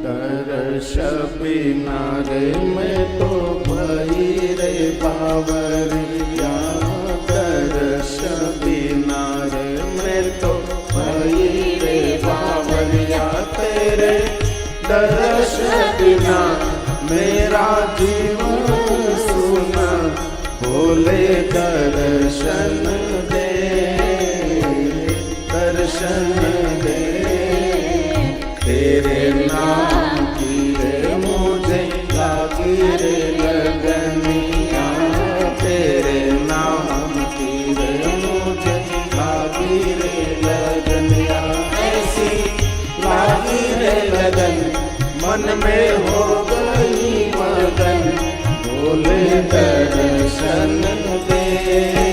दर्श बिना रे मैं तो भई रे बावरिया, दर्श बिना रे मैं तो भई रे बावरिया। तेरे दर्श बिना मेरा जीवन सुना, बोले दर्शन दे, दर्शन दे। तेरे नाम की रे मुझे लागी रे लगनिया, तेरे नाम की रे मुझे लागी रे लगनिया। ऐसी लागी रे लगन मन में हो गई मगन, बोले दर्शन दे।